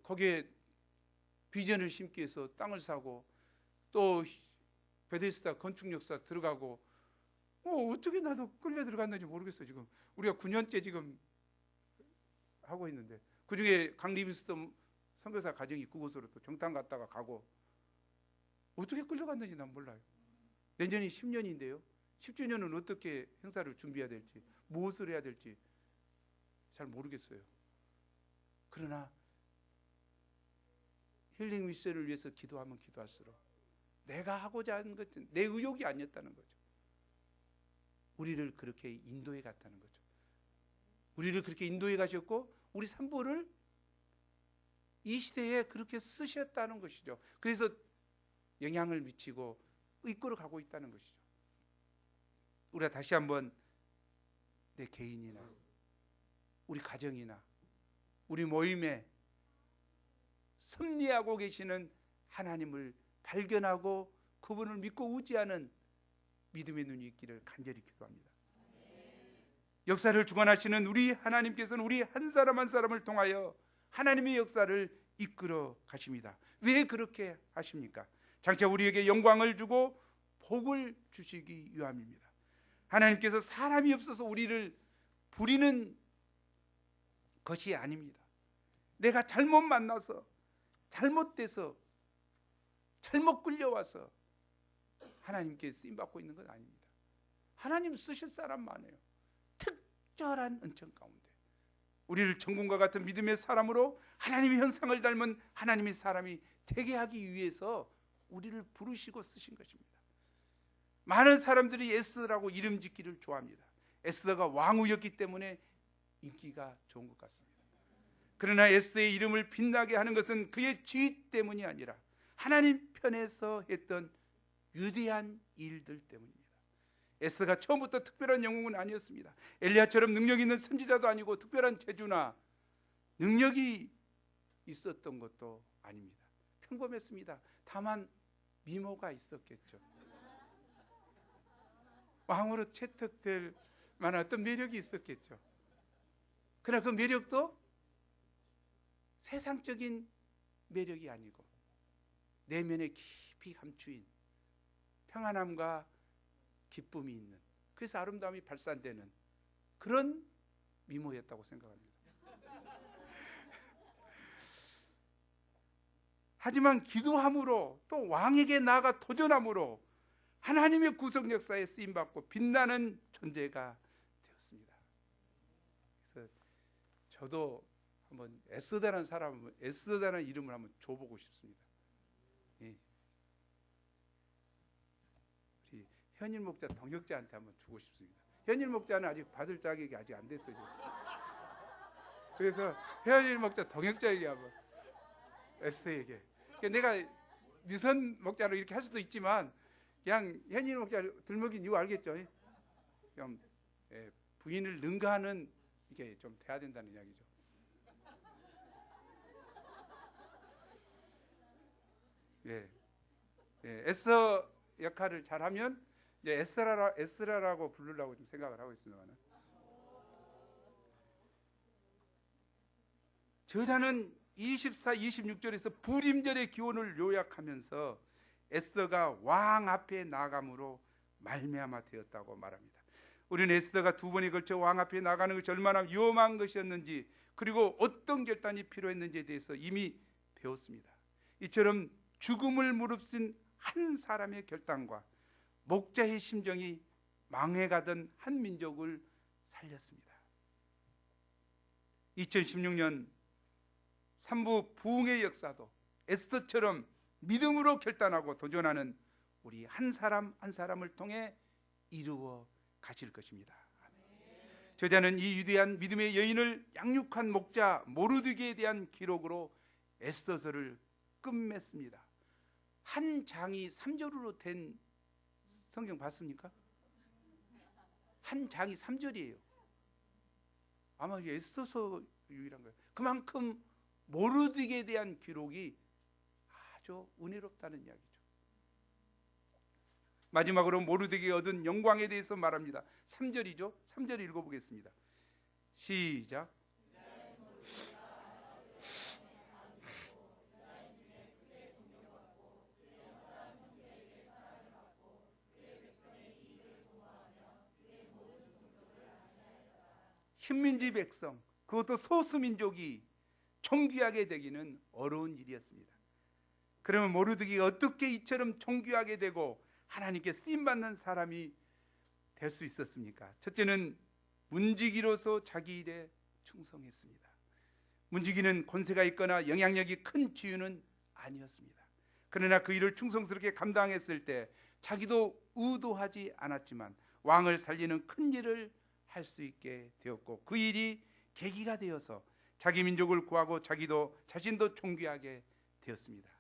거기에 비전을 심기 위해서 땅을 사고 또 베데스다 건축역사 들어가고 어떻게 나도 끌려 들어갔는지 모르겠어요. 지금 우리가 9년째 지금 하고 있는데 그중에 강리비스도 선교사 가정이 그곳으로 또 정탐 갔다가 가고 어떻게 끌려갔는지 난 몰라요. 내년이 10년인데요. 10주년은 어떻게 행사를 준비해야 될지 무엇을 해야 될지 잘 모르겠어요. 그러나 힐링 미션을 위해서 기도하면 기도할수록 내가 하고자 하는 것은 내 의욕이 아니었다는 거죠. 우리를 그렇게 인도해 갔다는 거죠. 우리를 그렇게 인도해 가셨고 우리 산보를 이 시대에 그렇게 쓰셨다는 것이죠. 그래서 영향을 미치고 이끌어 가고 있다는 것이죠. 우리가 다시 한번 내 개인이나 우리 가정이나 우리 모임에 섭리하고 계시는 하나님을 발견하고 그분을 믿고 의지하는 믿음의 눈이 있기를 간절히 기도합니다. 역사를 주관하시는 우리 하나님께서는 우리 한 사람 한 사람을 통하여 하나님의 역사를 이끌어 가십니다. 왜 그렇게 하십니까? 장차 우리에게 영광을 주고 복을 주시기 위함입니다. 하나님께서 사람이 없어서 우리를 부리는 것이 아닙니다. 내가 잘못 만나서 잘못돼서 잘못 끌려와서 하나님께 쓰임받고 있는 건 아닙니다. 하나님 쓰실 사람 많아요. 특별한 은총 가운데 우리를 천군과 같은 믿음의 사람으로 하나님의 형상을 닮은 하나님의 사람이 되게 하기 위해서 우리를 부르시고 쓰신 것입니다. 많은 사람들이 에스더라고 이름 짓기를 좋아합니다. 에스더가 왕후였기 때문에 인기가 좋은 것 같습니다. 그러나 에스더의 이름을 빛나게 하는 것은 그의 지위 때문이 아니라 하나님 편에서 했던 위대한 일들 때문입니다. 에스더가 처음부터 특별한 영웅은 아니었습니다. 엘리야처럼 능력 있는 선지자도 아니고 특별한 재주나 능력이 있었던 것도 아닙니다. 평범했습니다. 다만 미모가 있었겠죠. 왕으로 채택될 만한 어떤 매력이 있었겠죠. 그러나 그 매력도 세상적인 매력이 아니고 내면에 깊이 감추인 평안함과 기쁨이 있는, 그래서 아름다움이 발산되는 그런 미모였다고 생각합니다. 하지만 기도함으로 또 왕에게 나아가 도전함으로 하나님의 구속 역사에 쓰임받고 빛나는 존재가 되었습니다. 그래서 저도 한번 에스더라는 사람, 에스더라는 이름을 한번 줘보고 싶습니다. 예. 우리 현일 목자 동역자한테 한번 주고 싶습니다. 현일 목자는 아직 받을 자격이 아직 안 됐어요. 그래서 현일 목자 동역자에게 한번 에스더에게. 내가 미선 목자로 이렇게 할 수도 있지만 그냥 현일 목자 들먹인 이유 알겠죠? 좀 부인을 능가하는 이게 좀 돼야 된다는 이야기죠. 에스더 역할을 잘하면 이제 에스라라고 부르려고 좀 생각을 하고 있습니다. 저자는 24, 26절에서 불임절의 기원을 요약하면서 에스더가 왕 앞에 나감으로 말미암아 되었다고 말합니다. 우리는 에스더가 두 번에 걸쳐 왕 앞에 나가는 것이 얼마나 위험한 것이었는지, 그리고 어떤 결단이 필요했는지에 대해서 이미 배웠습니다. 이처럼 죽음을 무릅쓴 한 사람의 결단과 목자의 심정이 망해가던 한 민족을 살렸습니다. 2016년 3부 부흥의 역사도 에스더처럼 믿음으로 결단하고 도전하는 우리 한 사람 한 사람을 통해 이루어 가실 것입니다. 저자는 이 위대한 믿음의 여인을 양육한 목자 모르드게에 대한 기록으로 에스더서를 끝맺습니다. 한 장이 3절로 된 성경 봤습니까? 한 장이 3절이에요. 아마 에스더서 유일한 거예요. 그만큼 모르드게에 대한 기록이 아주 은혜롭다는 이야기죠. 마지막으로 모르드게가 얻은 영광에 대해서 말합니다. 3절이죠. 3절 읽어보겠습니다. 시작. 흰민지 백성, 그것도 소수민족이 존귀하게 되기는 어려운 일이었습니다. 그러면 모르드게가 어떻게 이처럼 존귀하게 되고 하나님께 쓰임받는 사람이 될 수 있었습니까? 첫째는 문지기로서 자기 일에 충성했습니다. 문지기는 권세가 있거나 영향력이 큰 지위는 아니었습니다. 그러나 그 일을 충성스럽게 감당했을 때 자기도 의도하지 않았지만 왕을 살리는 큰 일을 할 수 있게 되었고, 그 일이 계기가 되어서 자기 민족을 구하고 자신도 존귀하게 되었습니다.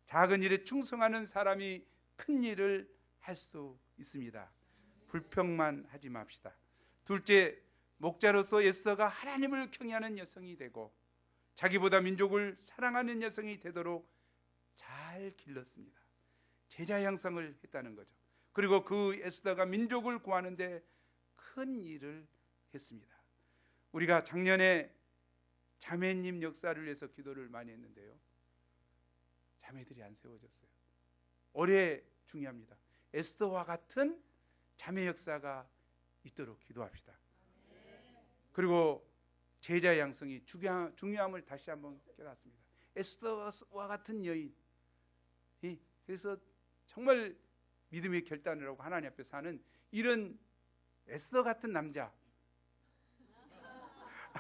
작은 일에 충성하는 사람이 큰 일을 할 수 있습니다. 불평만 하지 맙시다. 둘째, 목자로서 에스더가 하나님을 경외하는 여성이 되고 자기보다 민족을 사랑하는 여성이 되도록 잘 길렀습니다. 제자 양성을 했다는 거죠. 그리고 그 에스더가 민족을 구하는데 큰 일을 했습니다. 우리가 작년에 자매님 역사를 위해서 기도를 많이 했는데요, 자매들이 안 세워졌어요. 올해 중요합니다. 에스더와 같은 자매 역사가 있도록 기도합시다. 그리고 제자 양성이 중요함을 다시 한번 깨닫습니다. 에스더와 같은 여인, 그래서 정말 믿음의 결단을 하고 하나님 앞에 사는 이런 에스더 같은 남자,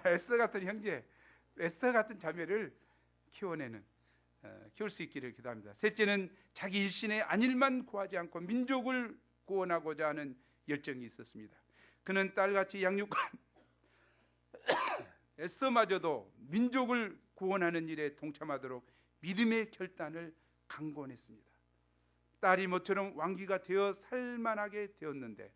에스더 같은 형제, 에스더 같은 자매를 키울 수 있기를 기도합니다. 셋째는 자기 일신의 안일만 구하지 않고 민족을 구원하고자 하는 열정이 있었습니다. 그는 딸같이 양육한 에스더마저도 민족을 구원하는 일에 동참하도록 믿음의 결단을 강권했습니다. 딸이 모처럼 왕기가 되어 살만하게 되었는데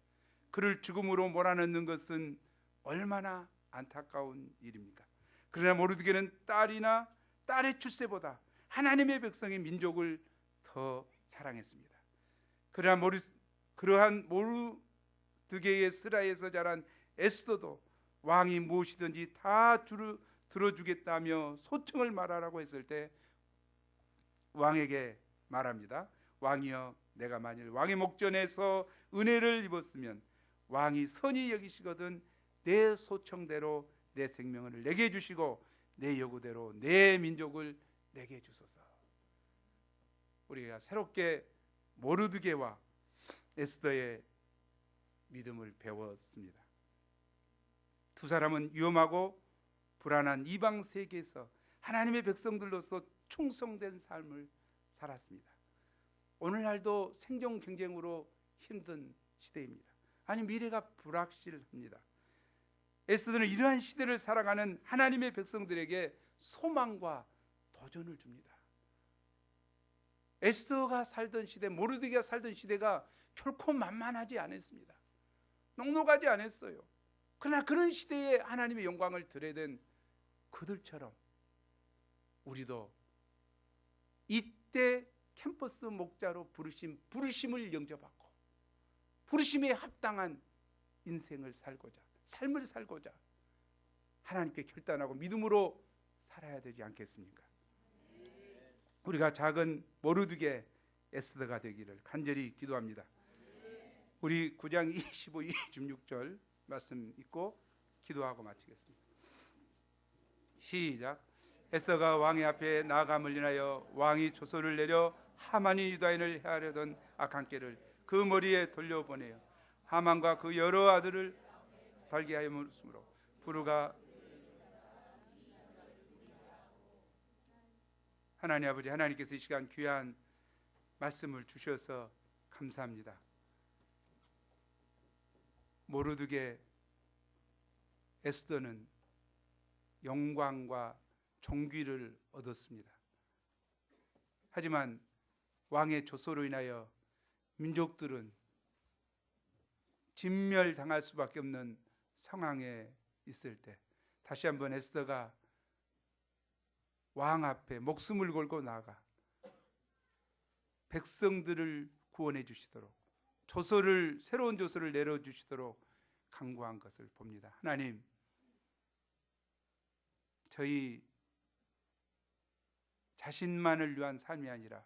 그를 죽음으로 몰아넣는 것은 얼마나 안타까운 일입니까? 그러나 모르드게는 딸의 출세보다 하나님의 백성의 민족을 더 사랑했습니다. 그러한 모르드게의 스라에서 자란 에스더도 왕이 무엇이든지 다 들어주겠다며 소청을 말하라고 했을 때 왕에게 말합니다. 왕이여, 내가 만일 왕의 목전에서 은혜를 입었으면 왕이 선히 여기시거든 내 소청대로 내 생명을 내게 주시고 내 요구대로 내 민족을 내게 주소서. 우리가 새롭게 모르드게와 에스더의 믿음을 배웠습니다. 두 사람은 위험하고 불안한 이방 세계에서 하나님의 백성들로서 충성된 삶을 살았습니다. 오늘날도 생존 경쟁으로 힘든 시대입니다. 아니, 미래가 불확실합니다. 에스더는 이러한 시대를 살아가는 하나님의 백성들에게 소망과 도전을 줍니다. 에스더가 살던 시대, 모르드게가 살던 시대가 결코 만만하지 않았습니다. 녹록하지 않았어요. 그러나 그런 시대에 하나님의 영광을 드려야 된 그들처럼 우리도 이때 캠퍼스 목자로 부르심을 영접하고 부르심에 합당한 인생을 살고자, 삶을 살고자 하나님께 결단하고 믿음으로 살아야 되지 않겠습니까? 우리가 작은 모르드게 에스더가 되기를 간절히 기도합니다. 우리 9장 25, 26절 말씀 읽고 기도하고 마치겠습니다. 시작. 에스더가 왕의 앞에 나아감을 인하여 왕이 조서를 내려 하만이 유다인을 해하려던 악한 꾀를 그 머리에 돌려보내요. 하만과 그 여러 아들을 발기하였으므로 부르가 하나님 아버지, 하나님께서 이 시간 귀한 말씀을 주셔서 감사합니다. 모르드게 에스더는 영광과 존귀를 얻었습니다. 하지만 왕의 조소로 인하여 민족들은 진멸당할 수밖에 없는 상황에 있을 때 다시 한번 에스더가 왕 앞에 목숨을 걸고 나아가 백성들을 구원해 주시도록 새로운 조서를 내려주시도록 간구한 것을 봅니다. 하나님, 저희 자신만을 위한 삶이 아니라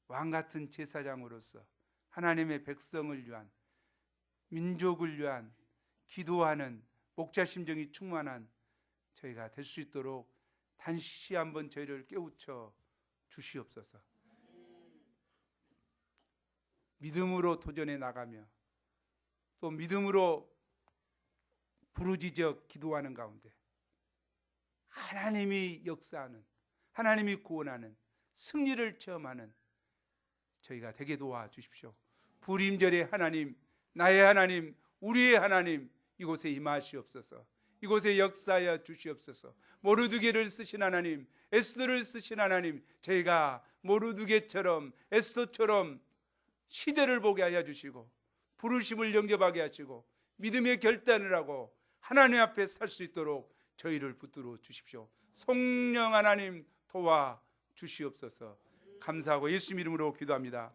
왕 같은 제사장으로서 하나님의 백성을 위한, 민족을 위한 기도하는 목자 심정이 충만한 저희가 될 수 있도록 다시 한번 저희를 깨우쳐 주시옵소서. 믿음으로 도전해 나가며 또 믿음으로 부르짖어 기도하는 가운데 하나님이 역사하는, 하나님이 구원하는 승리를 체험하는 저희가 되게 도와주십시오. 불임절의 하나님, 나의 하나님, 우리의 하나님, 이곳에 임하시옵소서. 이곳에 역사하여 주시옵소서. 모르드게를 쓰신 하나님, 에스더를 쓰신 하나님, 저희가 모르드게처럼 에스더처럼 시대를 보게 하여 주시고 부르심을 영접하게 하시고 믿음의 결단을 하고 하나님 앞에 살 수 있도록 저희를 붙들어 주십시오. 성령 하나님 도와 주시옵소서. 감사하고 예수 이름으로 기도합니다.